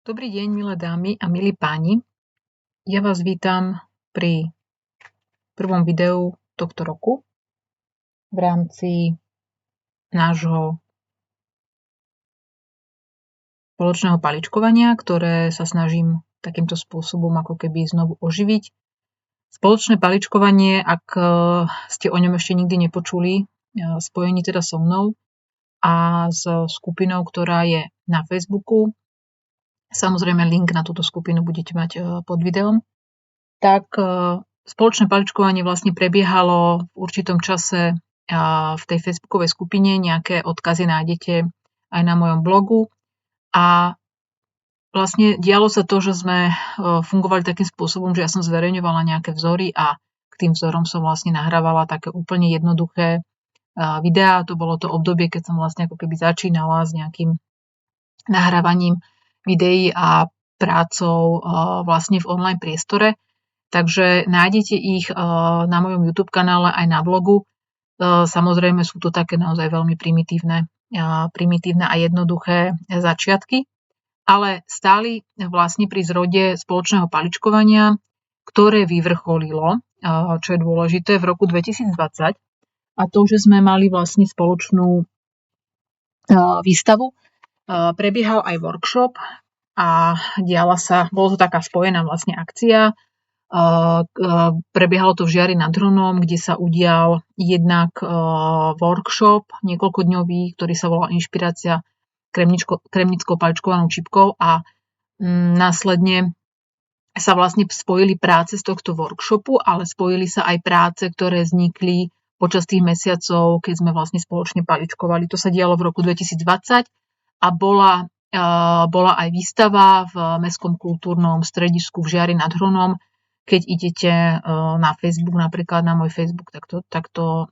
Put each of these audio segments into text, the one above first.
Dobrý deň, milé dámy a milí páni. Ja vás vítam pri prvom videu tohto roku v rámci nášho spoločného paličkovania, ktoré sa snažím takýmto spôsobom ako keby znovu oživiť. Spoločné paličkovanie, ak ste o ňom ešte nikdy nepočuli, spojení teda so mnou a s skupinou, ktorá je na Facebooku. Samozrejme, link na túto skupinu budete mať pod videom. Tak spoločné paličkovanie vlastne prebiehalo v určitom čase v tej facebookovej skupine. Nejaké odkazy nájdete aj na mojom blogu. A vlastne dialo sa to, že sme fungovali takým spôsobom, že ja som zverejňovala nejaké vzory a k tým vzorom som vlastne nahrávala také úplne jednoduché videá. To bolo to obdobie, keď som vlastne ako keby začínala s nejakým nahrávaním videí a prácou vlastne v online priestore. Takže nájdete ich na mojom YouTube kanále aj na blogu. Samozrejme sú to také naozaj veľmi primitívne a jednoduché začiatky, ale stáli vlastne pri zrode spoločného paličkovania, ktoré vyvrcholilo, čo je dôležité, v roku 2020. A to, že sme mali vlastne spoločnú výstavu. Prebiehal aj workshop a bola to taká spojená vlastne akcia. Prebiehalo to v Žiari nad Hronom, kde sa udial jednak workshop niekoľkodňový, ktorý sa volal Inšpirácia kremnickou paličkovanou čipkou a následne sa vlastne spojili práce z tohto workshopu, ale spojili sa aj práce, ktoré vznikli počas tých mesiacov, keď sme vlastne spoločne paličkovali. To sa dialo v roku 2020 a bola aj výstava v Mestskom kultúrnom stredisku v Žiari nad Hronom. Keď idete na Facebook, napríklad na môj Facebook, tak to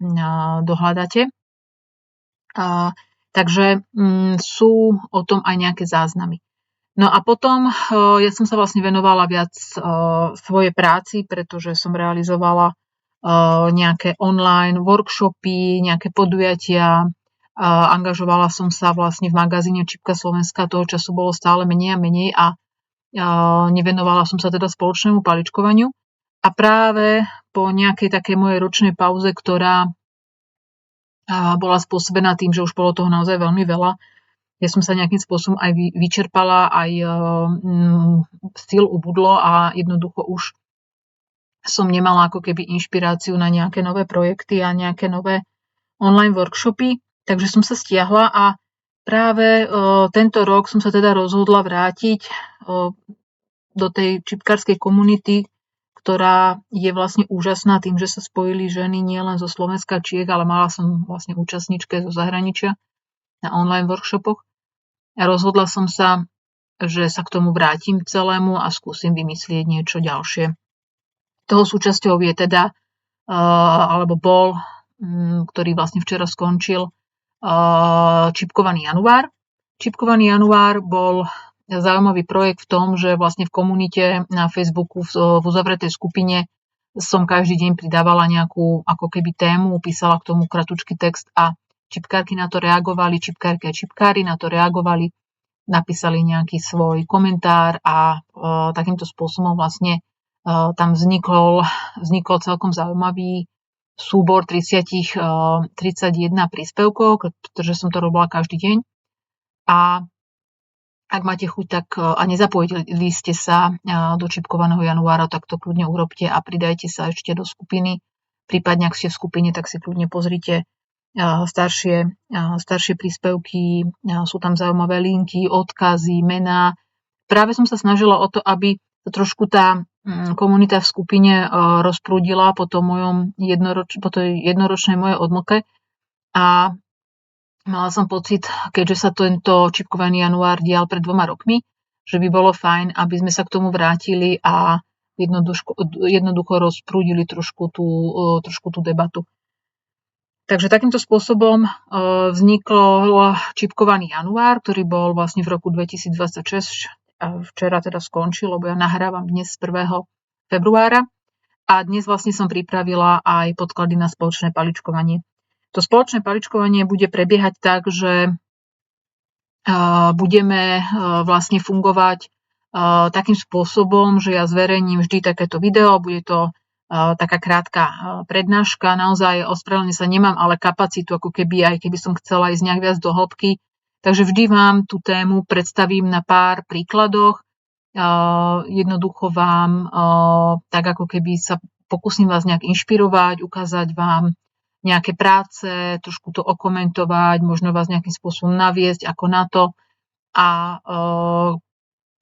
dohľadáte. Takže sú o tom aj nejaké záznamy. No a potom ja som sa vlastne venovala viac svojej práci, pretože som realizovala nejaké online workshopy, nejaké podujatia. Angažovala som sa vlastne v magazíne Čipka Slovenska, toho času bolo stále menej a menej a nevenovala som sa teda spoločnému paličkovaniu. A práve po nejakej takej mojej ročnej pauze, ktorá bola spôsobená tým, že už bolo toho naozaj veľmi veľa, ja som sa nejakým spôsobom aj vyčerpala, aj síl ubudlo a jednoducho už som nemala ako keby inšpiráciu na nejaké nové projekty a nejaké nové online workshopy, takže som sa stiahla a práve tento rok som sa teda rozhodla vrátiť do tej čipkárskej komunity, ktorá je vlastne úžasná tým, že sa spojili ženy nielen zo Slovenska, Čiech, ale mala som vlastne účastníčke zo zahraničia na online workshopoch. A rozhodla som sa, že sa k tomu vrátim celému a skúsim vymyslieť niečo ďalšie. Toho súčasťou je teda, alebo bol, ktorý vlastne včera skončil, Čipkovaný január. Čipkovaný január bol zaujímavý projekt v tom, že vlastne v komunite na Facebooku v uzavretej skupine som každý deň pridávala nejakú ako keby tému, písala k tomu kratučký text a čipkárky na to reagovali, čipkárky a čipkári na to reagovali, napísali nejaký svoj komentár a takýmto spôsobom vlastne tam vznikol celkom zaujímavý súbor 31 príspevkov, pretože som to robila každý deň. A ak máte chuť, tak a nezapojili ste sa do Čipkovaného januára, tak to kľudne urobte a pridajte sa ešte do skupiny. Prípadne, ak ste v skupine, tak si kľudne pozrite staršie príspevky, sú tam zaujímavé linky, odkazy, mená. Práve som sa snažila o to, aby trošku tá komunita v skupine rozprúdila po tej jednoročnej mojej odmlke a mala som pocit, keďže sa tento Čipkovaný január dial pred 2 rokmi, že by bolo fajn, aby sme sa k tomu vrátili a jednoducho rozprúdili trošku tú debatu. Takže takýmto spôsobom vznikol Čipkovaný január, ktorý bol vlastne v roku 2026, včera teda skončil, lebo ja nahrávam dnes 1. februára a dnes vlastne som pripravila aj podklady na spoločné paličkovanie. To spoločné paličkovanie bude prebiehať tak, že budeme vlastne fungovať takým spôsobom, že ja zverejním vždy takéto video, bude to taká krátka prednáška, naozaj ospravedlňujem sa, nemám ale kapacitu, ako keby aj keby som chcela ísť nejak viac do hĺbky, takže vždy vám tú tému predstavím na pár príkladoch, jednoducho vám tak ako keby sa pokúsim vás nejak inšpirovať, ukázať vám nejaké práce, trošku to okomentovať, možno vás nejakým spôsobom naviesť ako na to a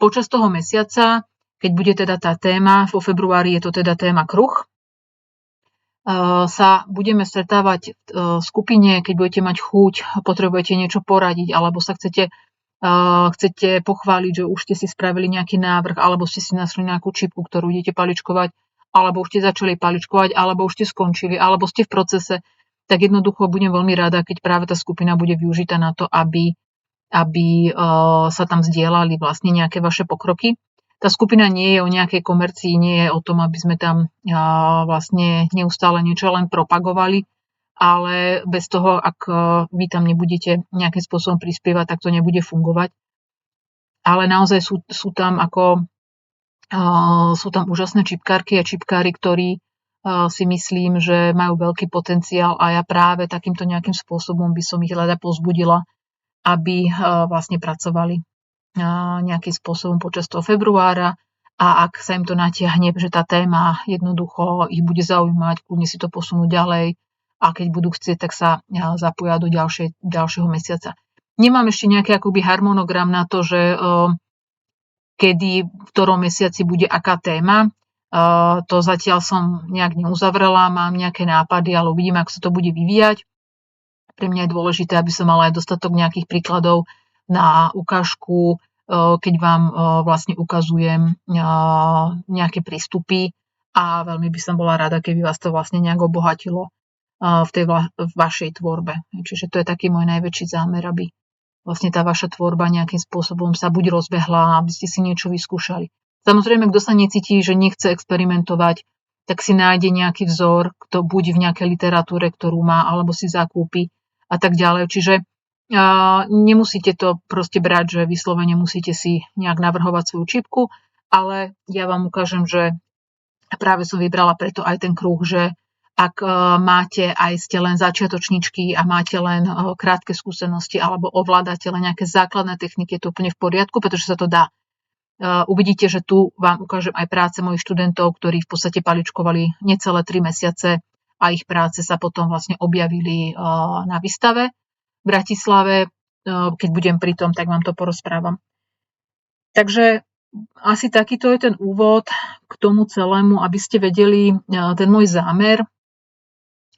počas toho mesiaca, keď bude teda tá téma, vo februári je to teda téma kruh, sa budeme stretávať v skupine, keď budete mať chuť, potrebujete niečo poradiť, alebo sa chcete pochváliť, že už ste si spravili nejaký návrh, alebo ste si našli nejakú čipku, ktorú idete paličkovať, alebo už ste začali paličkovať, alebo už ste skončili, alebo ste v procese, tak jednoducho budem veľmi rada, keď práve tá skupina bude využitá na to, aby sa tam zdieľali vlastne nejaké vaše pokroky. Tá skupina nie je o nejakej komercii, nie je o tom, aby sme tam vlastne neustále niečo len propagovali, ale bez toho, ak vy tam nebudete nejakým spôsobom prispievať, tak to nebude fungovať. Ale naozaj sú tam úžasné čipkárky a čipkári, ktorí si myslím, že majú veľký potenciál a ja práve takýmto nejakým spôsobom by som ich rada povzbudila, aby vlastne pracovali nejakým spôsobom počas toho februára a ak sa im to natiahne, že tá téma jednoducho ich bude zaujímať, kľudne si to posunú ďalej a keď budú chcieť, tak sa zapoja do ďalšieho mesiaca. Nemám ešte nejaký akoby harmonogram na to, že kedy, v ktorom mesiaci bude aká téma. To zatiaľ som nejak neuzavrela, mám nejaké nápady, ale uvidím, ako sa to bude vyvíjať. Pre mňa je dôležité, aby som mala aj dostatok nejakých príkladov na ukážku, keď vám vlastne ukazujem nejaké prístupy a veľmi by som bola rada, keby vás to vlastne nejak obohatilo v tej vašej tvorbe. Čiže to je taký môj najväčší zámer, aby vlastne tá vaša tvorba nejakým spôsobom sa buď rozbehla, aby ste si niečo vyskúšali. Samozrejme, kto sa necíti, že nechce experimentovať, tak si nájde nejaký vzor, kto buď v nejakej literatúre, ktorú má, alebo si zakúpi a tak ďalej. Čiže nemusíte to proste brať, že vyslovene musíte si nejak navrhovať svoju čipku, ale ja vám ukážem, že práve som vybrala preto aj ten kruh, že ak máte aj ste len začiatočničky a máte len krátke skúsenosti alebo ovládate len nejaké základné techniky, je to úplne v poriadku, pretože sa to dá. Uvidíte, že tu vám ukážem aj práce mojich študentov, ktorí v podstate paličkovali necelé 3 mesiace a ich práce sa potom vlastne objavili na výstave v Bratislave. Keď budem pri tom, tak vám to porozprávam. Takže asi takýto je ten úvod k tomu celému, aby ste vedeli ten môj zámer.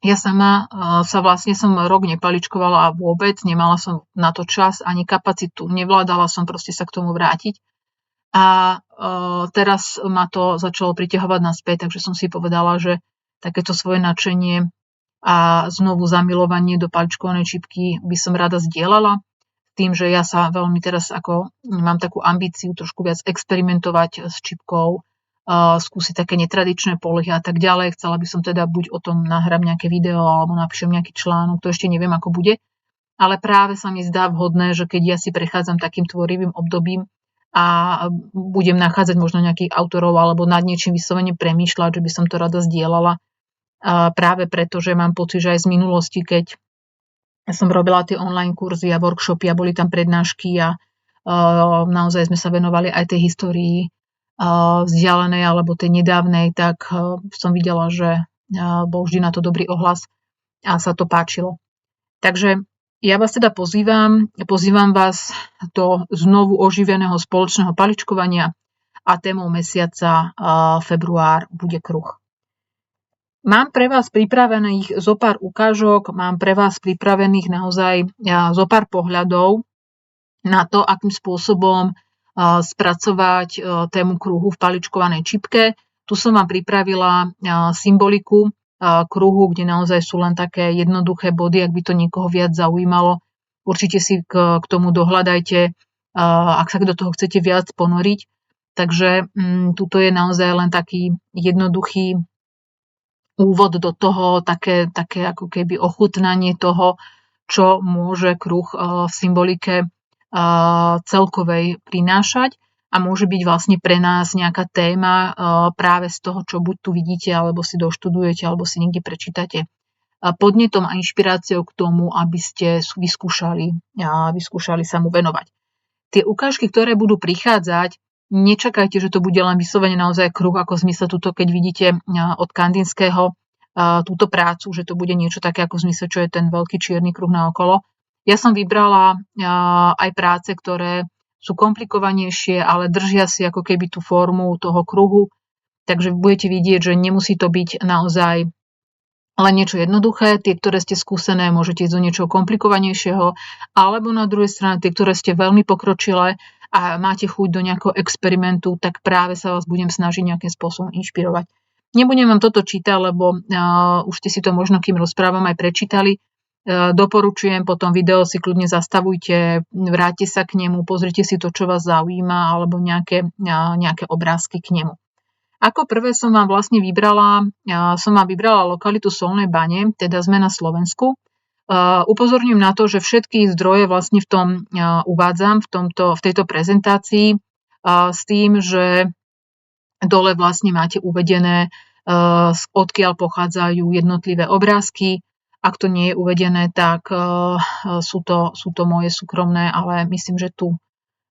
Ja sama som rok nepaličkovala a vôbec nemala som na to čas ani kapacitu. Nevládala som proste sa k tomu vrátiť. A teraz ma to začalo priťahovať naspäť, takže som si povedala, že takéto svoje nadšenie a znovu zamilovanie do paličkovanej čipky by som rada zdieľala. Tým, že ja sa veľmi teraz mám takú ambíciu trošku viac experimentovať s čipkou, skúsiť také netradičné polohy a tak ďalej. Chcela by som teda buď o tom nahrám nejaké video alebo napíšem nejaký článok, to ešte neviem, ako bude. Ale práve sa mi zdá vhodné, že keď ja si prechádzam takým tvorivým obdobím a budem nachádzať možno nejakých autorov alebo nad niečím vyslovene premýšľať, že by som to rada zdieľala. Práve preto, že mám pocit, že aj z minulosti, keď som robila tie online kurzy a workshopy a boli tam prednášky a naozaj sme sa venovali aj tej histórii vzdialenej alebo tej nedávnej, tak som videla, že bol vždy na to dobrý ohlas a sa to páčilo. Takže ja vás teda pozývam vás do znovu oživeného spoločného paličkovania a témou mesiaca február bude kruh. Mám pre vás pripravených zo pár ukážok, mám pre vás pripravených naozaj zo pár pohľadov na to, akým spôsobom spracovať tému kruhu v paličkovanej čipke. Tu som vám pripravila symboliku kruhu, kde naozaj sú len také jednoduché body, ak by to niekoho viac zaujímalo. Určite si k tomu dohľadajte, ak sa do toho chcete viac ponoriť. Takže tuto je naozaj len taký jednoduchý úvod do toho, také ako keby ochutnanie toho, čo môže kruh v symbolike celkovej prinášať. a môže byť vlastne pre nás nejaká téma práve z toho, čo buď tu vidíte, alebo si doštudujete, alebo si niekde prečítate, podnetom a inšpiráciou k tomu, aby ste vyskúšali sa mu venovať. Tie ukážky, ktoré budú prichádzať, nečakajte, že to bude len vyslovene naozaj kruh, ako v zmysle tuto, keď vidíte od Kandinského túto prácu, že to bude niečo také ako v zmysle, čo je ten veľký čierny kruh naokolo. Ja som vybrala aj práce, ktoré sú komplikovanejšie, ale držia si ako keby tú formu toho kruhu, takže budete vidieť, že nemusí to byť naozaj len niečo jednoduché, tie, ktoré ste skúsené, môžete ísť do niečoho komplikovanejšieho, alebo na druhej strane tie, ktoré ste veľmi pokročilé a máte chuť do nejakého experimentu, tak práve sa vás budem snažiť nejakým spôsobom inšpirovať. Nebudem vám toto čítať, lebo už ste si to možno, kým rozprávam, aj prečítali. Doporučujem, potom video si kľudne zastavujte, vráťte sa k nemu, pozrite si to, čo vás zaujíma, alebo nejaké obrázky k nemu. Ako prvé som vám vybrala lokalitu Solnej bane, teda sme na Slovensku. Upozorňujem na to, že všetky zdroje vlastne v tom uvádzam v tejto prezentácii s tým, že dole vlastne máte uvedené, odkiaľ pochádzajú jednotlivé obrázky. Ak to nie je uvedené, tak sú to moje súkromné, ale myslím, že tu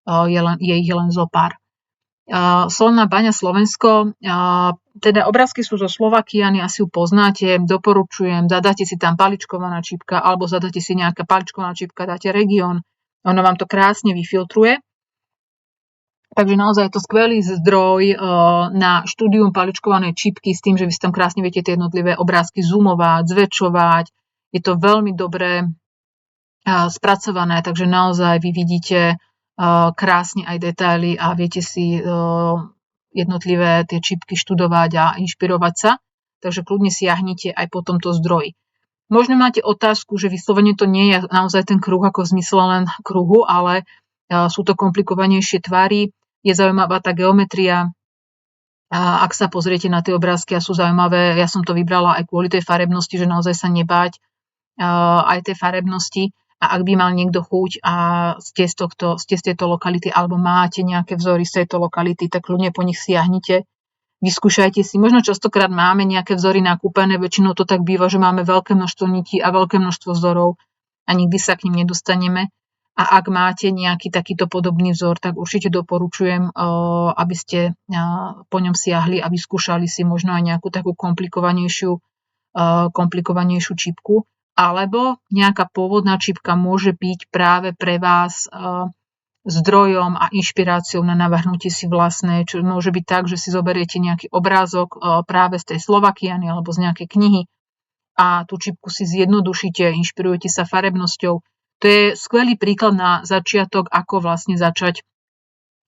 je ich len zo pár. Solná baňa Slovensko, teda obrázky sú zo Slovakiany, asi ju poznáte, doporučujem, zadáte si tam paličkovaná čípka, alebo zadáte si nejaká paličkovaná čípka, dáte región, ono vám to krásne vyfiltruje. Takže naozaj je to skvelý zdroj na štúdium paličkovanej čípky s tým, že vy si tam krásne viete tie jednotlivé obrázky zoomovať, zväčšovať. Je to veľmi dobre spracované, takže naozaj vy vidíte krásne aj detaily a viete si jednotlivé tie čípky študovať a inšpirovať sa. Takže kľudne siahnite aj po tomto zdroji. Možno máte otázku, že vyslovene to nie je naozaj ten kruh ako v zmysle len kruhu, ale sú to komplikovanejšie tvary. Je zaujímavá tá geometria. Ak sa pozriete na tie obrázky a sú zaujímavé, ja som to vybrala aj kvôli tej farebnosti, že naozaj sa nebáť aj tej farebnosti. A ak by mal niekto chuť a ste z tejto lokality alebo máte nejaké vzory z tejto lokality, tak ľudne po nich siahnite, vyskúšajte si. Možno častokrát máme nejaké vzory nakúpené, väčšinou to tak býva, že máme veľké množstvo nití a veľké množstvo vzorov a nikdy sa k nim nedostaneme. A ak máte nejaký takýto podobný vzor, tak určite doporučujem, aby ste po ňom siahli a vyskúšali si možno aj nejakú takú komplikovanejšiu čípku. Alebo nejaká pôvodná čípka môže byť práve pre vás zdrojom a inšpiráciou na navrhnutie si vlastné, čo môže byť tak, že si zoberiete nejaký obrázok práve z tej Slovakiany alebo z nejakej knihy a tú čípku si zjednodušíte, inšpirujete sa farebnosťou. To je skvelý príklad na začiatok, ako vlastne začať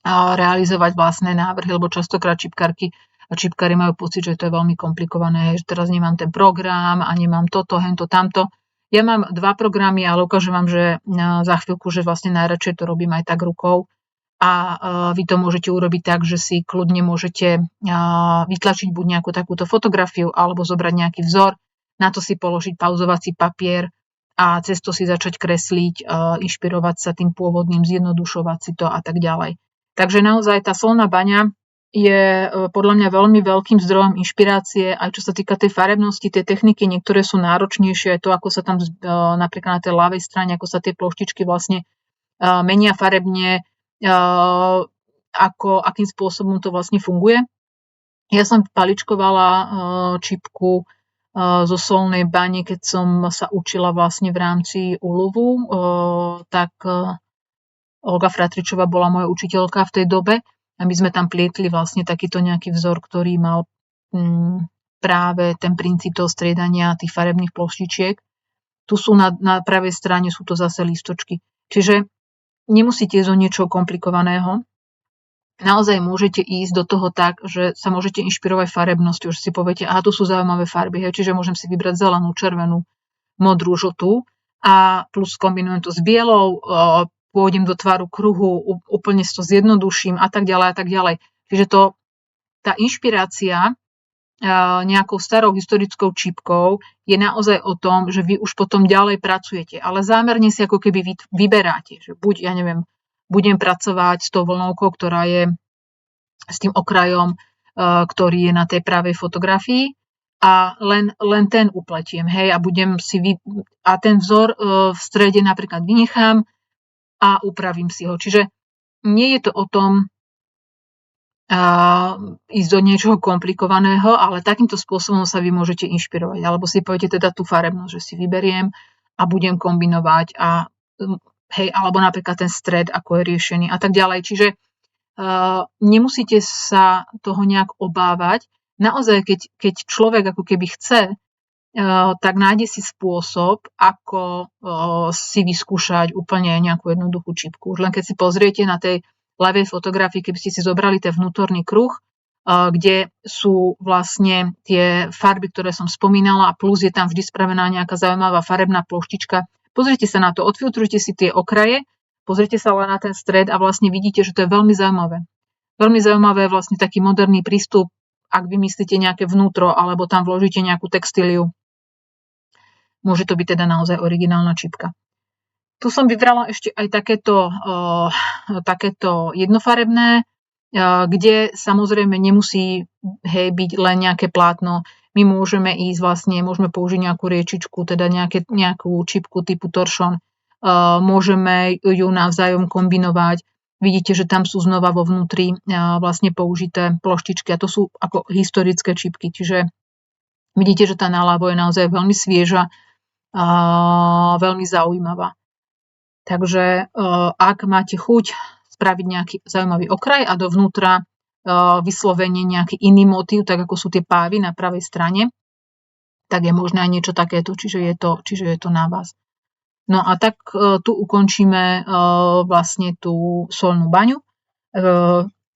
realizovať vlastné návrhy, lebo častokrát čípkari majú pocit, že to je veľmi komplikované, že teraz nemám ten program a nemám toto, hento, tamto. Ja mám 2 programy, ale ukážem vám, že za chvíľku, že vlastne najradšej to robím aj tak rukou. A vy to môžete urobiť tak, že si kľudne môžete vytlačiť buď nejakú takúto fotografiu alebo zobrať nejaký vzor, na to si položiť pauzovací papier a cez to si začať kresliť, inšpirovať sa tým pôvodným, zjednodušovať si to a tak ďalej. Takže naozaj tá Solná baňa je podľa mňa veľmi veľkým zdrojom inšpirácie, aj čo sa týka tej farebnosti, tie techniky, niektoré sú náročnejšie, aj to, ako sa tam napríklad na tej ľavej strane, ako sa tie ploštičky vlastne menia farebne, akým spôsobom to vlastne funguje. Ja som paličkovala čípku zo Solnej bane, keď som sa učila vlastne v rámci ULUVu, tak Olga Fratričová bola moja učiteľka v tej dobe. A my sme tam plietli vlastne takýto nejaký vzor, ktorý mal práve ten princíp toho striedania tých farebných ploštičiek. Tu sú na pravej strane, sú to zase lístočky. Čiže nemusíte ísť do niečoho komplikovaného. Naozaj môžete ísť do toho tak, že sa môžete inšpirovať farebnosťou, že si poviete, aha, tu sú zaujímavé farby, čiže môžem si vybrať zelenú, červenú, modrú, žltú a plus kombinujem to s bielou, pôjdem do tvaru kruhu, úplne si to zjednoduším a tak ďalej a tak ďalej. Čiže tá inšpirácia nejakou starou historickou čípkou je naozaj o tom, že vy už potom ďalej pracujete, ale zámerne si ako keby vyberáte, že buď, ja neviem, budem pracovať s tou vlnovkou, ktorá je s tým okrajom, ktorý je na tej pravej fotografii a len ten upletiem, hej, a a ten vzor v strede napríklad vynechám a upravím si ho. Čiže nie je to o tom ísť do niečoho komplikovaného, ale takýmto spôsobom sa vy môžete inšpirovať. Alebo si poviete teda tú farebnosť, že si vyberiem a budem kombinovať hej, alebo napríklad ten stred, ako je riešený a tak ďalej. Čiže nemusíte sa toho nejak obávať. Naozaj, keď človek ako keby chce, tak nájde si spôsob, ako si vyskúšať úplne nejakú jednoduchú čipku. Už len keď si pozriete na tej ľavej fotografii, keby ste si zobrali ten vnútorný kruh, kde sú vlastne tie farby, ktoré som spomínala, a plus je tam vždy spravená nejaká zaujímavá farebná ploštička. Pozrite sa na to, odfiltrujte si tie okraje, pozrite sa len na ten stred a vlastne vidíte, že to je veľmi zaujímavé. Veľmi zaujímavé je vlastne taký moderný prístup, ak vymyslíte nejaké vnútro, alebo tam vložíte nejakú textíliu. Môže to byť teda naozaj originálna čipka. Tu som vybrala ešte aj takéto jednofarebné, kde samozrejme nemusí byť len nejaké plátno. My môžeme použiť nejakú riečičku, teda nejakú čipku typu toršon. Môžeme ju navzájom kombinovať. Vidíte, že tam sú znova vo vnútri vlastne použité ploštičky a to sú ako historické čipky. Čiže vidíte, že tá naľavo je naozaj veľmi svieža a veľmi zaujímavá. Takže ak máte chuť spraviť nejaký zaujímavý okraj a dovnútra vyslovene nejaký iný motív, tak ako sú tie pávy na pravej strane, tak je možné aj niečo takéto, čiže je to na vás. No a tak tu ukončíme vlastne tú soľnú baňu.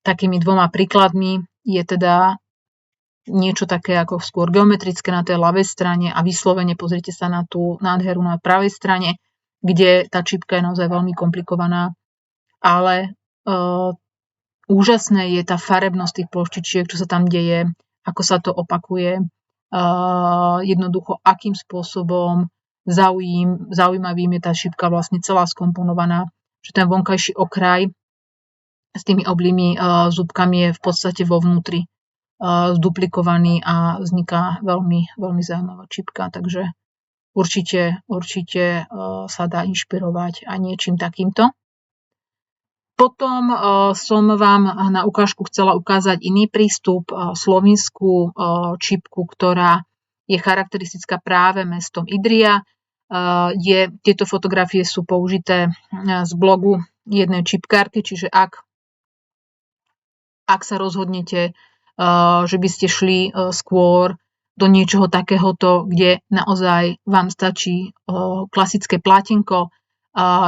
Takými 2 príkladmi je teda niečo také ako skôr geometrické na tej ľavej strane a vyslovene pozrite sa na tú nádheru na pravej strane, kde tá čipka je naozaj veľmi komplikovaná, ale úžasné je tá farebnosť tých ploštičiek, čo sa tam deje, ako sa to opakuje, jednoducho akým spôsobom zaujímavým je tá šipka vlastne celá skomponovaná, že ten vonkajší okraj s tými oblými zúbkami je v podstate vo vnútri zduplikovaný a vzniká veľmi, veľmi zaujímavá čipka, takže určite sa dá inšpirovať aj niečím takýmto. Potom som vám na ukážku chcela ukázať iný prístup, slovinskú čipku, ktorá je charakteristická práve mestom Idrija. Tieto fotografie sú použité z blogu jednej čipkárky, čiže ak sa rozhodnete, že by ste šli skôr do niečoho takéhoto, kde naozaj vám stačí klasické plátenko,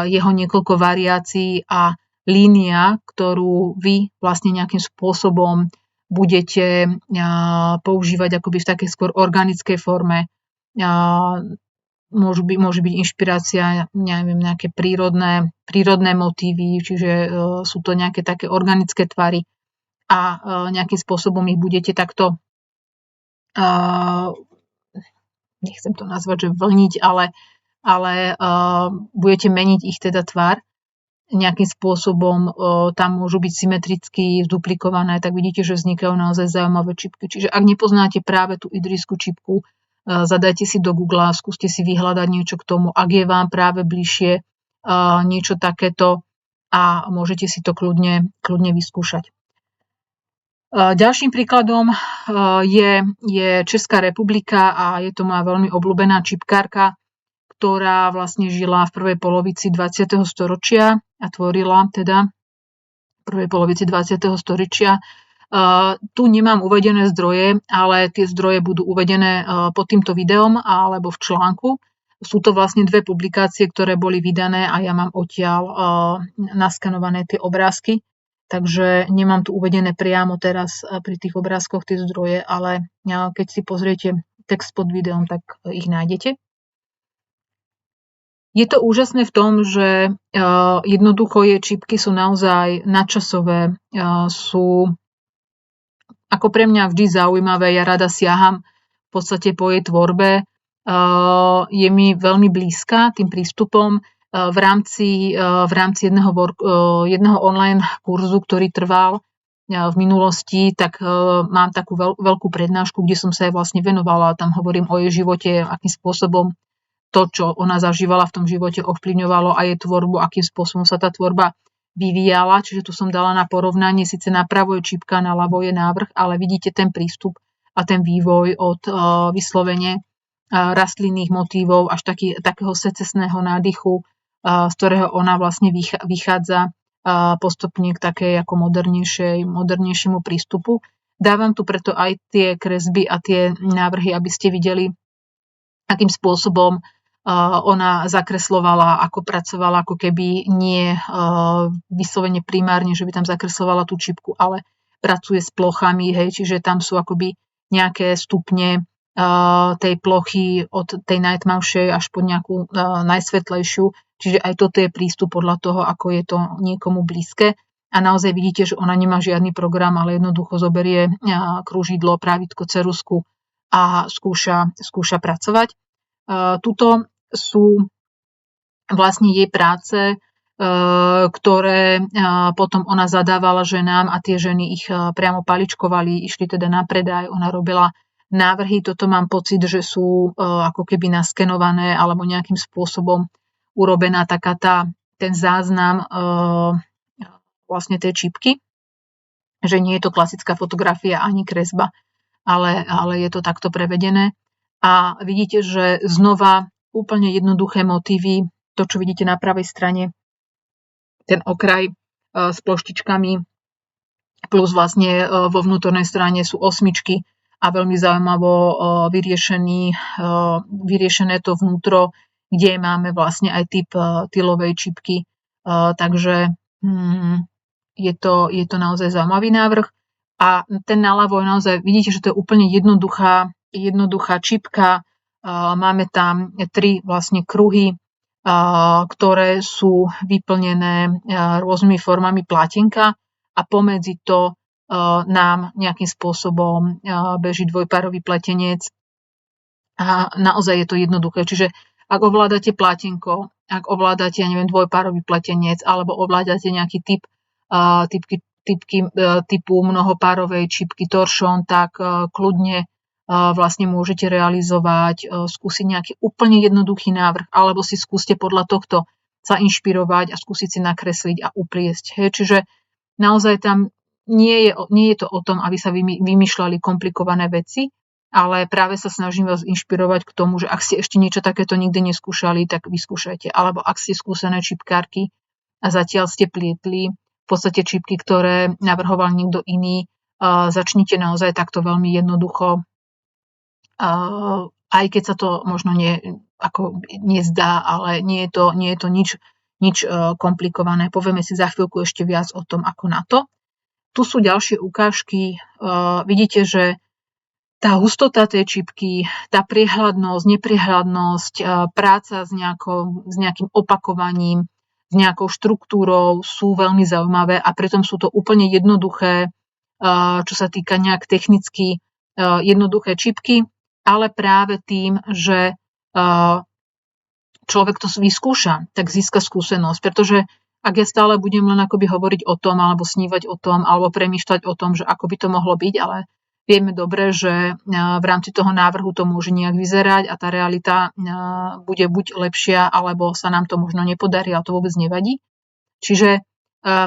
jeho niekoľko variácií a línia, ktorú vy vlastne nejakým spôsobom budete používať akoby v takej skôr organickej forme. Môže byť inšpirácia, neviem, nejaké prírodné motívy, čiže sú to nejaké také organické tvary a nejakým spôsobom ich budete takto nechcem to nazvať, že vlniť, ale budete meniť ich teda tvar. Nejakým spôsobom tam môžu byť symetricky zduplikované, tak vidíte, že vznikajú naozaj zaujímavé čipky. Čiže ak nepoznáte práve tú idrijskú čipku, zadajte si do Google, skúste si vyhľadať niečo k tomu, ak je vám práve bližšie niečo takéto a môžete si to kľudne vyskúšať. Ďalším príkladom je Česká republika a je to moja veľmi obľúbená čipkárka, ktorá vlastne žila v prvej polovici 20. storočia a tvorila teda v prvej polovici 20. storočia. Tu nemám uvedené zdroje, ale tie zdroje budú uvedené pod týmto videom alebo v článku. Sú to vlastne 2 publikácie, ktoré boli vydané a ja mám odtiaľ naskanované tie obrázky. Takže nemám tu uvedené priamo teraz pri tých obrázkoch tie zdroje, ale keď si pozriete text pod videom, tak ich nájdete. Je to úžasné v tom, že jednoducho čipky sú naozaj nadčasové, sú ako pre mňa vždy zaujímavé, ja rada siaham v podstate po jej tvorbe, je mi veľmi blízka tým prístupom. V rámci jedného online kurzu, ktorý trval v minulosti, tak mám takú veľkú prednášku, kde som sa aj vlastne venovala. Tam hovorím o jej živote, akým spôsobom to, čo ona zažívala v tom živote, ovplyvňovalo aj jej tvorbu, akým spôsobom sa tá tvorba vyvíjala. Čiže tu som dala na porovnanie, síce napravo je čípka, naľavo je návrh, ale vidíte ten prístup a ten vývoj od vyslovene rastlinných motívov až takého secesného nádychu, z ktorého ona vlastne vychádza postupne k takej ako modernejšiemu prístupu. Dávam tu preto aj tie kresby a tie návrhy, aby ste videli, akým spôsobom ona zakreslovala, ako pracovala, ako keby nie vyslovene primárne, že by tam zakreslovala tú čipku, ale pracuje s plochami, hej, čiže tam sú akoby nejaké stupne tej plochy od tej najtmavšej až po nejakú najsvetlejšiu, čiže aj toto je prístup podľa toho, ako je to niekomu blízke. A naozaj vidíte, že ona nemá žiadny program, ale jednoducho zoberie krúžidlo, právitko, ceruzku a skúša pracovať. Tuto sú vlastne jej práce, ktoré potom ona zadávala ženám a tie ženy ich priamo paličkovali, išli teda na predaj, ona robila návrhy. Toto mám pocit, že sú ako keby naskenované alebo nejakým spôsobom urobená ten záznam vlastne tej čipky, že nie je to klasická fotografia ani kresba, ale je to takto prevedené. A vidíte, že znova úplne jednoduché motívy, to, čo vidíte na pravej strane, ten okraj s ploštičkami, plus vlastne vo vnútornej strane sú osmičky a veľmi zaujímavo vyriešené to vnútro, kde máme vlastne aj typ tylovej čipky. Takže je to naozaj zaujímavý návrh. A ten naľavo je naozaj, vidíte, že to je úplne jednoduchá čipka. Máme tam 3 vlastne kruhy, ktoré sú vyplnené rôznymi formami plátenka a pomedzi to nám nejakým spôsobom beží dvojpárový pletenec. A naozaj je to jednoduché. Čiže ak ovládate plátenko, ak ovládate, dvojpárový pletenec, alebo ovládate nejaký typu mnohopárovej čipky toršón, tak kľudne vlastne môžete realizovať, skúsiť nejaký úplne jednoduchý návrh, alebo si skúste podľa tohto sa inšpirovať a skúsiť si nakresliť a upliesť. Hej. Čiže naozaj tam nie je to o tom, aby sa vymýšľali komplikované veci, ale práve sa snažím vás inšpirovať k tomu, že ak ste ešte niečo takéto nikdy neskúšali, tak vyskúšajte. Alebo ak ste skúsené čipkárky a zatiaľ ste plietli v podstate čipky, ktoré navrhoval niekto iný, začnite naozaj takto veľmi jednoducho, aj keď sa to možno nezdá, ale nie je to nič komplikované. Povieme si za chvíľku ešte viac o tom, ako na to. Tu sú ďalšie ukážky. Vidíte, že tá hustota tej čipky, tá priehľadnosť, nepriehľadnosť, práca s nejakým opakovaním, s nejakou štruktúrou sú veľmi zaujímavé a pritom sú to úplne jednoduché, čo sa týka nejak technicky jednoduché čipky, ale práve tým, že človek to vyskúša, tak získa skúsenosť, pretože ak ja stále budem len akoby hovoriť o tom, alebo snívať o tom, alebo premýšľať o tom, že ako by to mohlo byť, ale vieme dobre, že v rámci toho návrhu to môže nejak vyzerať a tá realita bude buď lepšia, alebo sa nám to možno nepodarí, ale to vôbec nevadí. Čiže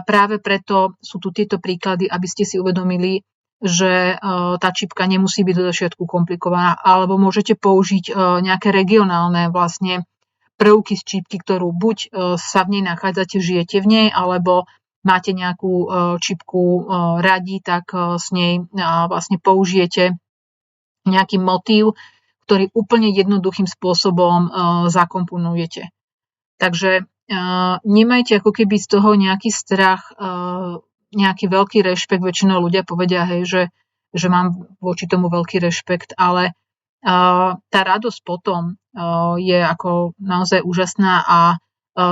práve preto sú tu tieto príklady, aby ste si uvedomili, že tá čipka nemusí byť do začiatku komplikovaná, alebo môžete použiť nejaké regionálne vlastne prvky z čipky, ktorú buď sa v nej nachádzate, žijete v nej, alebo máte nejakú čipku radi, tak s nej vlastne použijete nejaký motív, ktorý úplne jednoduchým spôsobom zakomponujete. Takže nemajte ako keby z toho nejaký strach, nejaký veľký rešpekt. Väčšinou ľudia povedia, hej, že mám voči tomu veľký rešpekt, ale tá radosť potom je ako naozaj úžasná a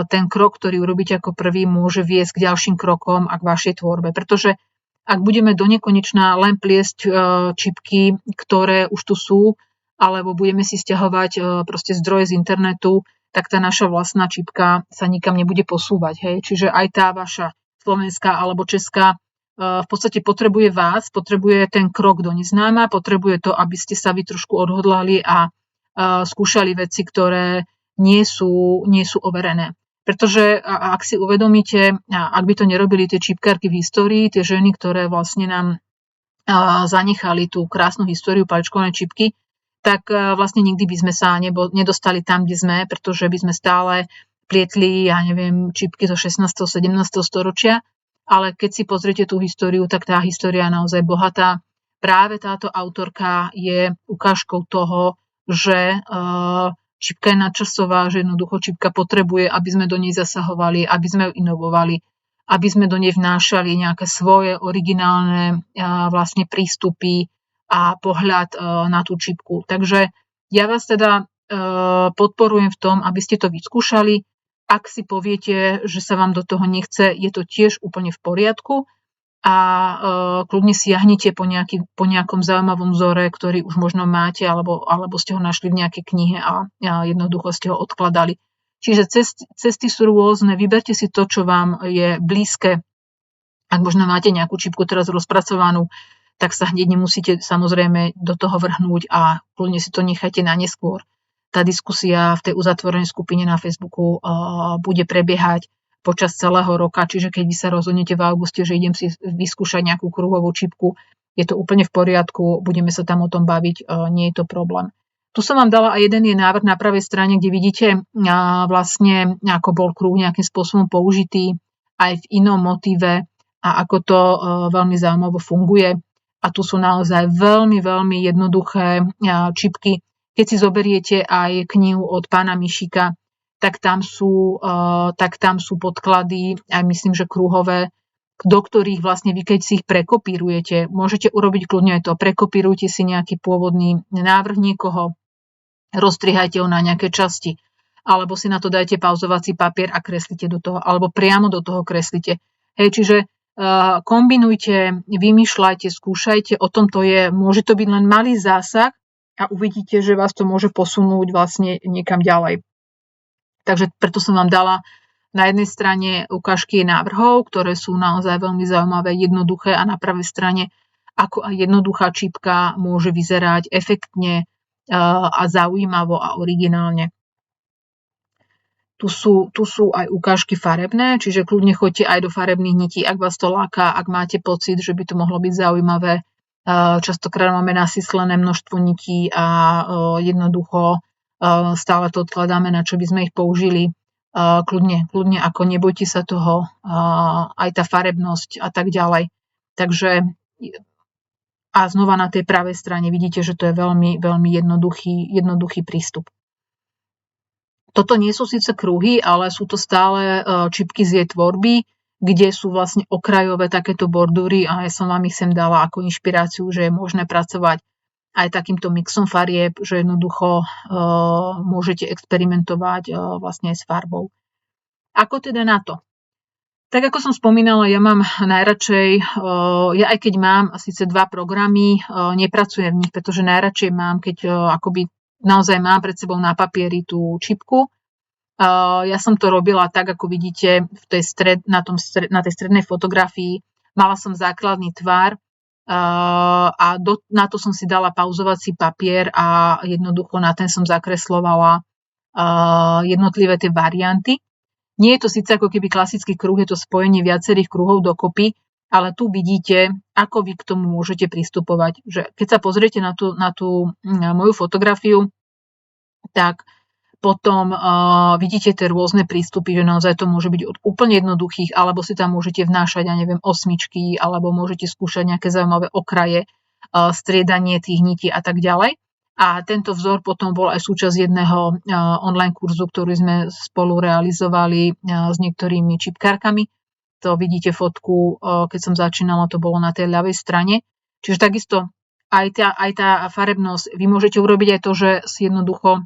ten krok, ktorý urobíte ako prvý, môže viesť k ďalším krokom a k vašej tvorbe. Pretože ak budeme do nekonečna len pliesť čipky, ktoré už tu sú, alebo budeme si sťahovať proste zdroje z internetu, tak tá naša vlastná čipka sa nikam nebude posúvať. Hej? Čiže aj tá vaša slovenská alebo česká v podstate potrebuje vás, potrebuje ten krok do neznáma, potrebuje to, aby ste sa vy trošku odhodlali a skúšali veci, ktoré nie sú overené. Pretože ak si uvedomíte, ak by to nerobili tie čipkárky v histórii, tie ženy, ktoré vlastne nám zanechali tú krásnu históriu paličkovanej čipky, tak vlastne nikdy by sme sa nedostali tam, kde sme, pretože by sme stále plietli, ja neviem, čipky zo 16. 17. storočia, ale keď si pozriete tú históriu, tak tá história je naozaj bohatá. Práve táto autorka je ukážkou toho, že čipka je nadčasová, že jednoducho čipka potrebuje, aby sme do nej zasahovali, aby sme ju inovovali, aby sme do nej vnášali nejaké svoje originálne vlastne prístupy a pohľad na tú čipku. Takže ja vás teda podporujem v tom, aby ste to vyskúšali. Ak si poviete, že sa vám do toho nechce, je to tiež úplne v poriadku a kľudne siahnite po nejakom zaujímavom vzore, ktorý už možno máte, alebo ste ho našli v nejakej knihe a jednoducho ste ho odkladali. Čiže cesty sú rôzne, vyberte si to, čo vám je blízke. Ak možno máte nejakú čipku teraz rozpracovanú, tak sa hneď nemusíte samozrejme do toho vrhnúť a kľudne si to nechajte na neskôr. Tá diskusia v tej uzatvorenej skupine na Facebooku bude prebiehať počas celého roka, čiže keď vy sa rozhodnete v auguste, že idem si vyskúšať nejakú kruhovú čipku, je to úplne v poriadku, budeme sa tam o tom baviť, nie je to problém. Tu som vám dala aj jeden návrh na pravej strane, kde vidíte vlastne, ako bol kruh nejakým spôsobom použitý aj v inom motíve a ako to veľmi zaujímavo funguje. A tu sú naozaj veľmi, veľmi jednoduché čipky. Keď si zoberiete aj knihu od pána Mišika, tak tam sú podklady, aj myslím, že kruhové, do ktorých vlastne vy, keď si ich prekopírujete, môžete urobiť kľudne aj to, prekopírujte si nejaký pôvodný návrh niekoho, rozstrihajte ho na nejaké časti, alebo si na to dajte pauzovací papier a kreslite do toho, alebo priamo do toho kreslite. Hej, čiže kombinujte, vymýšľajte, skúšajte, o tom to je, môže to byť len malý zásah a uvidíte, že vás to môže posunúť vlastne niekam ďalej. Takže preto som vám dala na jednej strane ukážky návrhov, ktoré sú naozaj veľmi zaujímavé, jednoduché a na pravej strane ako aj jednoduchá čipka môže vyzerať efektne a zaujímavo a originálne. Tu sú aj ukážky farebné, čiže kľudne choďte aj do farebných nití, ak vás to láka, ak máte pocit, že by to mohlo byť zaujímavé. Častokrát máme nasyslené množstvo nití a jednoducho stále to odkladáme, na čo by sme ich použili. Kľudne ako nebojte sa toho, aj tá farebnosť a tak ďalej. Takže a znova na tej pravej strane vidíte, že to je veľmi, veľmi jednoduchý prístup. Toto nie sú síce kruhy, ale sú to stále čipky z jej tvorby, kde sú vlastne okrajové takéto bordúry a ja som vám ich sem dala ako inšpiráciu, že je možné pracovať aj takýmto mixom farieb, že jednoducho môžete experimentovať vlastne aj s farbou. Ako teda na to? Tak ako som spomínala, ja mám najradšej, ja aj keď mám síce 2 programy, nepracujem v nich, pretože najradšej mám, keď akoby naozaj mám pred sebou na papieri tú čipku. Ja som to robila tak, ako vidíte na tej strednej fotografii. Mala som základný tvar, a na to som si dala pauzovací papier a jednoducho na ten som zakreslovala jednotlivé tie varianty. Nie je to síce ako keby klasický kruh, je to spojenie viacerých kruhov dokopy, ale tu vidíte, ako vy k tomu môžete pristupovať. Že keď sa pozriete na tú moju fotografiu, tak potom vidíte tie rôzne prístupy, že naozaj to môže byť od úplne jednoduchých, alebo si tam môžete vnášať, ja neviem, osmičky, alebo môžete skúšať nejaké zaujímavé okraje, striedanie tých nití a tak ďalej. A tento vzor potom bol aj súčasť jedného online kurzu, ktorý sme spolu realizovali s niektorými čipkárkami. To vidíte fotku, keď som začínala, to bolo na tej ľavej strane. Čiže takisto aj tá farebnosť, vy môžete urobiť aj to, že si jednoducho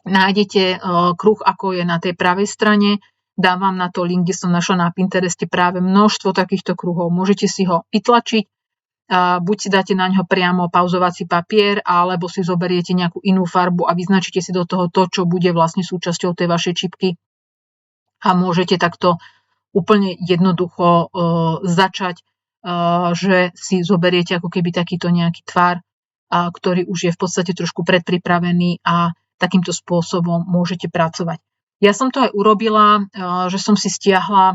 nájdete kruh, ako je na tej pravej strane. Dám vám na to link, kde som našla na Pintereste práve množstvo takýchto kruhov. Môžete si ho vytlačiť, buď si dáte na ňo priamo pauzovací papier, alebo si zoberiete nejakú inú farbu a vyznačíte si do toho to, čo bude vlastne súčasťou tej vašej čipky. A môžete takto úplne jednoducho začať že si zoberiete ako keby takýto nejaký tvar, ktorý už je v podstate trošku predpripravený a takýmto spôsobom môžete pracovať. Ja som to aj urobila, že som si stiahla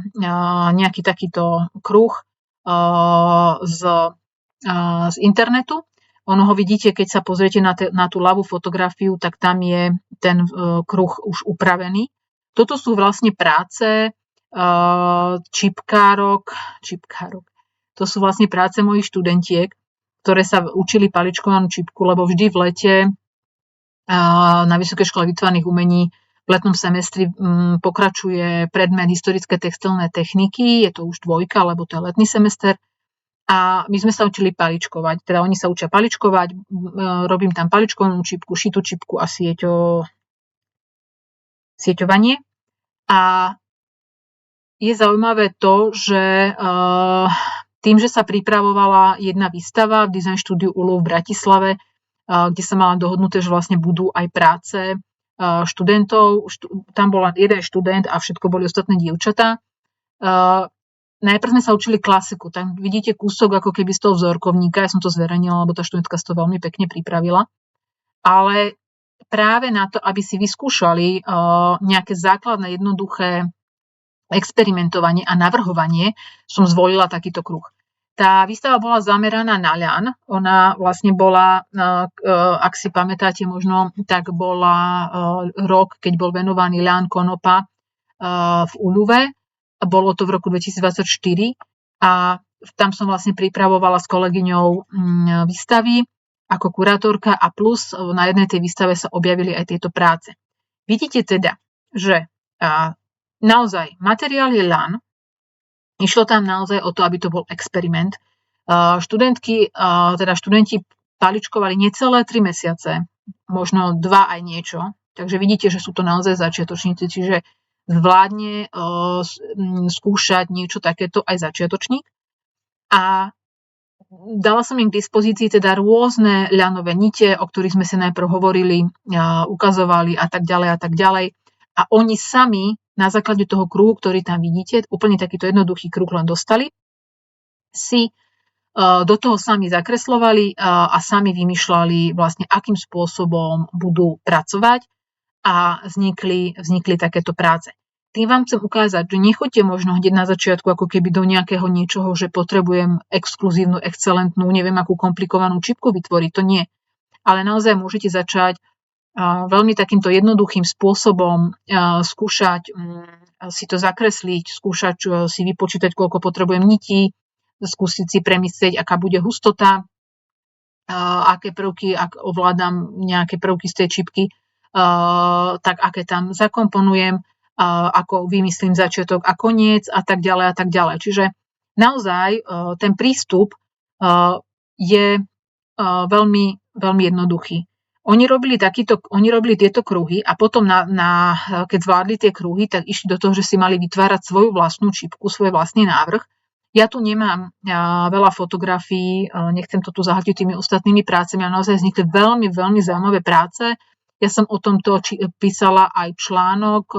nejaký takýto kruh z internetu. Ono ho vidíte, keď sa pozriete na tú ľavú fotografiu, tak tam je ten kruh už upravený. Toto sú vlastne práce čipkárok. To sú vlastne práce mojich študentiek, ktoré sa učili paličkovanú čipku, lebo vždy v lete na Vysokej škole výtvarných umení v letnom semestri pokračuje predmet historické textilné techniky, je to už 2, lebo to je letný semester. A my sme sa učili paličkovať, teda oni sa učia paličkovať, robím tam paličkovanú čipku, šitú čipku a sieťovanie. A je zaujímavé to, že tým, že sa pripravovala jedna výstava v Design štúdiu ULU v Bratislave, kde sa mala dohodnuté, že vlastne budú aj práce študentov, tam bol jeden študent a všetko boli ostatné dievčatá. Najprv sme sa učili klasiku, tam vidíte kúsok ako keby z toho vzorkovníka, ja som to zverejnila, lebo tá študentka si to veľmi pekne pripravila, ale práve na to, aby si vyskúšali nejaké základné, jednoduché experimentovanie a navrhovanie, som zvolila takýto kruh. Tá výstava bola zameraná na ľan, ona vlastne bola, ak si pamätáte možno, tak bola rok, keď bol venovaný ľan konopa v Uľuve. Bolo to v roku 2024 a tam som vlastne pripravovala s kolegyňou výstavy ako kurátorka a plus na jednej tej výstave sa objavili aj tieto práce. Vidíte teda, že naozaj materiál je ľan, išlo tam naozaj o to, aby to bol experiment. Študenti paličkovali necelé 3 mesiace, možno 2 aj niečo, takže vidíte, že sú to naozaj začiatočníci, čiže zvládne skúšať niečo takéto aj začiatočník. A dala som im k dispozícii teda rôzne ľanové nite, o ktorých sme si najprv hovorili, ukazovali a tak ďalej. A oni sami na základe toho kruhu, ktorý tam vidíte, úplne takýto jednoduchý kruh len dostali, si do toho sami zakreslovali a sami vymýšľali vlastne, akým spôsobom budú pracovať. A vznikli takéto práce. Tým vám chcem ukázať, že nechoďte možno hneď na začiatku ako keby do nejakého niečoho, že potrebujem exkluzívnu, excelentnú, neviem akú komplikovanú čipku vytvoriť, to nie. Ale naozaj môžete začať veľmi takýmto jednoduchým spôsobom skúšať si to zakresliť, skúšať si vypočítať, koľko potrebujem nití, skúsiť si premyslieť, aká bude hustota, aké prvky, ak ovládam nejaké prvky z tej čipky, tak aké tam zakomponujem, ako vymyslím začiatok a koniec a tak ďalej a tak ďalej. Čiže naozaj ten prístup je veľmi, veľmi jednoduchý. Oni robili tieto kruhy a potom, keď zvládli tie kruhy, tak išli do toho, že si mali vytvárať svoju vlastnú čipku, svoj vlastný návrh. Ja tu nemám veľa fotografií, nechcem to tu zahltiť tými ostatnými prácami, ale naozaj vznikli veľmi, veľmi zaujímavé práce. Ja som o tomto písala aj článok,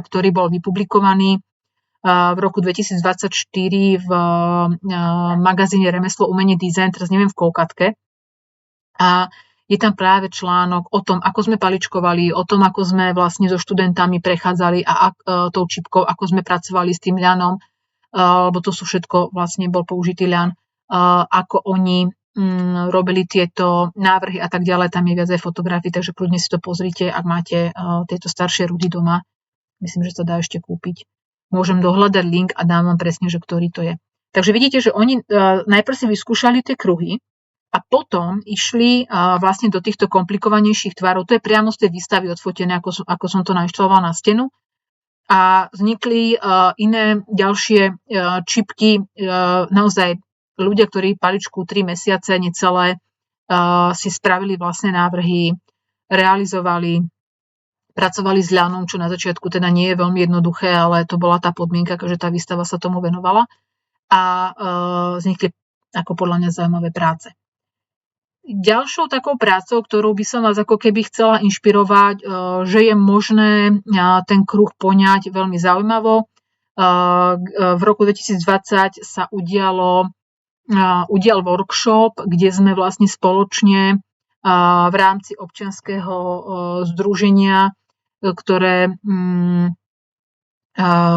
ktorý bol vypublikovaný v roku 2024 v magazíne Remeslo, umenie, design, teraz neviem v koľkatke. A je tam práve článok o tom, ako sme paličkovali, o tom, ako sme vlastne so študentami prechádzali a tou čipkou, ako sme pracovali s tým ľanom, lebo to sú všetko, vlastne bol použitý ľan, ako oni robili tieto návrhy a tak ďalej, tam je viac aj fotografií, takže kľudne si to pozrite, ak máte tieto staršie rudy doma. Myslím, že sa dá ešte kúpiť. Môžem dohľadať link a dám vám presne, že ktorý to je. Takže vidíte, že oni najprv si vyskúšali tie kruhy a potom išli vlastne do týchto komplikovanejších tvarov. To je priamo z tej výstavy odfotené, ako som to nainštalovala na stenu. A vznikli iné ďalšie čipky, naozaj ľudia, ktorí paličku 3 mesiace necelé si spravili vlastné návrhy, realizovali, pracovali s ľanom, čo na začiatku teda nie je veľmi jednoduché, ale to bola tá podmienka, že tá výstava sa tomu venovala a vznikli ako podľa mňa zaujímavé práce. Ďalšou takou prácou, ktorú by som vás ako keby chcela inšpirovať, že je možné ten kruh poňať veľmi zaujímavo. V roku 2020 sa udialo udial workshop, kde sme vlastne spoločne v rámci občianskeho združenia, ktoré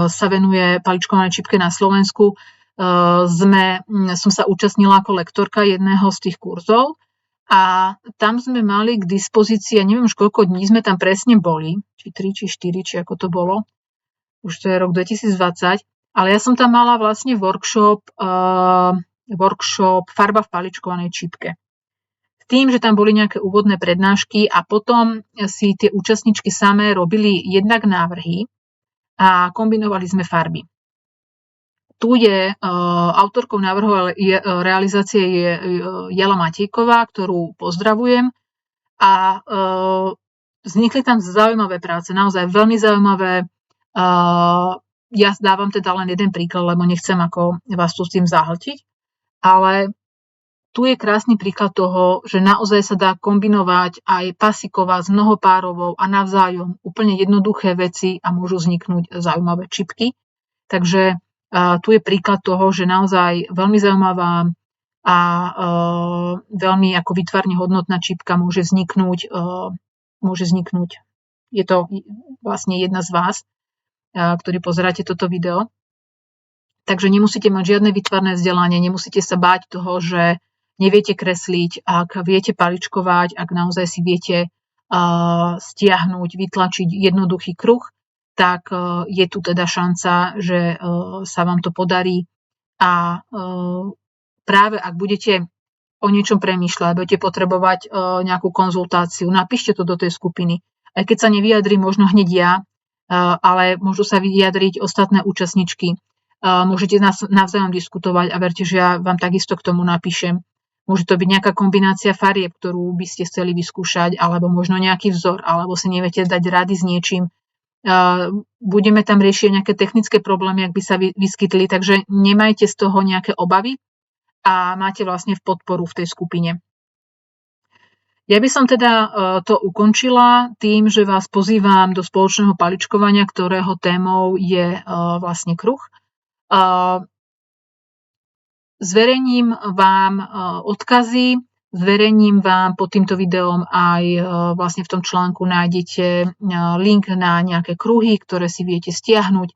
sa venuje paličkovanej čipke na Slovensku, som sa účastnila ako lektorka jedného z tých kurzov a tam sme mali k dispozícii, ja neviem už koľko dní sme tam presne boli, či 3, či 4, či ako to bolo, už to je rok 2020, ale ja som tam mala vlastne workshop farba v paličkovanej čipke. S tým, že tam boli nejaké úvodné prednášky a potom si tie účastničky samé robili jednak návrhy a kombinovali sme farby. Tu je autorkou návrhu realizácie je Jela Matejková, ktorú pozdravujem a vznikli tam zaujímavé práce, naozaj veľmi zaujímavé. Ja dávam teda len jeden príklad, lebo nechcem ako vás tu s tým zahltiť, ale tu je krásny príklad toho, že naozaj sa dá kombinovať aj pasiková s mnohopárovou a navzájom úplne jednoduché veci a môžu vzniknúť zaujímavé čipky. Takže tu je príklad toho, že naozaj veľmi zaujímavá a veľmi ako výtvarne hodnotná čipka môže vzniknúť. Je to vlastne jedna z vás, ktorí pozeráte toto video. Takže nemusíte mať žiadne výtvarné vzdelanie, nemusíte sa báť toho, že neviete kresliť, ak viete paličkovať, ak naozaj si viete stiahnuť, vytlačiť jednoduchý kruh, tak je tu teda šanca, že sa vám to podarí a práve ak budete o niečom premýšľať, budete potrebovať nejakú konzultáciu, napíšte to do tej skupiny. Aj keď sa nevyjadrí možno hneď ja, ale môžu sa vyjadriť ostatné účastničky. Môžete navzájom diskutovať a verte, že ja vám takisto k tomu napíšem. Môže to byť nejaká kombinácia farieb, ktorú by ste chceli vyskúšať, alebo možno nejaký vzor, alebo si neviete dať rady s niečím. Budeme tam riešiť nejaké technické problémy, ak by sa vyskytli, takže nemajte z toho nejaké obavy a máte vlastne v podporu v tej skupine. Ja by som teda to ukončila tým, že vás pozývam do spoločného paličkovania, ktorého témou je vlastne kruh. Zverejním vám odkazy, zverejním vám pod týmto videom aj vlastne v tom článku nájdete link na nejaké kruhy, ktoré si viete stiahnuť.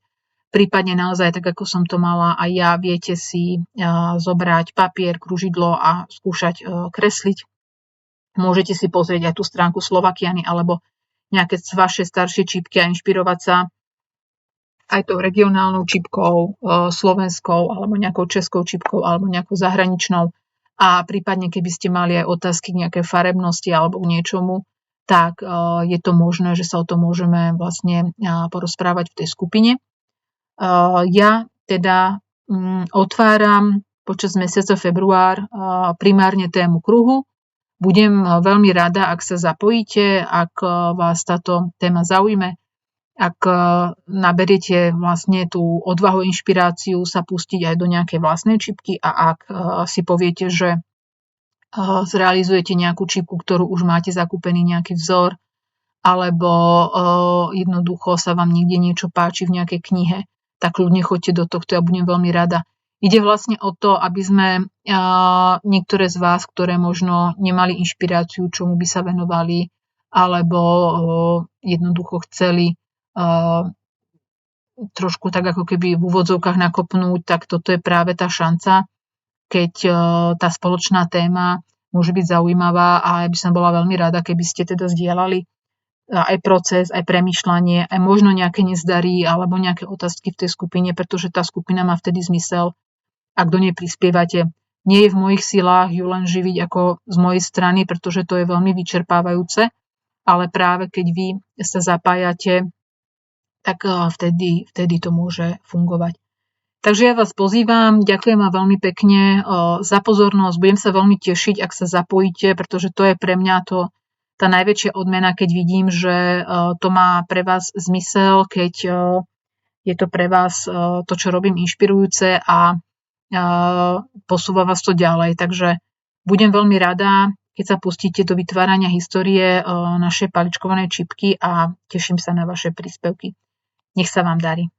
Prípadne naozaj, tak ako som to mala aj ja, viete si zobrať papier, kružidlo a skúšať kresliť. Môžete si pozrieť aj tú stránku Slovakiany alebo nejaké vaše staršie čipky a inšpirovať sa aj tou regionálnou čipkou, slovenskou, alebo nejakou českou čipkou, alebo nejakou zahraničnou. A prípadne, keby ste mali aj otázky k nejakej farebnosti alebo k niečomu, tak je to možné, že sa o tom môžeme vlastne porozprávať v tej skupine. Ja teda otváram počas mesiaca február primárne tému kruhu. Budem veľmi rada, ak sa zapojíte, ak vás táto téma zaujme, ak naberiete vlastne tú odvahu, inšpiráciu sa pustiť aj do nejakej vlastnej čipky a ak si poviete, že zrealizujete nejakú čipku, ktorú už máte zakúpený nejaký vzor, alebo jednoducho sa vám niekde niečo páči v nejakej knihe, tak ľudne choďte do tohto, ja budem veľmi rada. Ide vlastne o to, aby sme niektoré z vás, ktoré možno nemali inšpiráciu, čomu by sa venovali, alebo jednoducho chceli trošku tak ako keby v úvodzovkách nakopnúť, tak toto je práve tá šanca, keď tá spoločná téma môže byť zaujímavá a ja by som bola veľmi rada, keby ste teda zdieľali aj proces, aj premýšľanie, aj možno nejaké nezdary alebo nejaké otázky v tej skupine, pretože tá skupina má vtedy zmysel, ak do nej prispievate. Nie je v mojich silách ju len živiť ako z mojej strany, pretože to je veľmi vyčerpávajúce, ale práve keď vy sa zapájate, tak vtedy to môže fungovať. Takže ja vás pozývam, ďakujem vám veľmi pekne za pozornosť, budem sa veľmi tešiť, ak sa zapojíte, pretože to je pre mňa tá najväčšia odmena, keď vidím, že to má pre vás zmysel, keď je to pre vás to, čo robím, inšpirujúce a posúva vás to ďalej. Takže budem veľmi rada, keď sa pustíte do vytvárania histórie našej paličkovanej čipky a teším sa na vaše príspevky. Nech sa vám darí.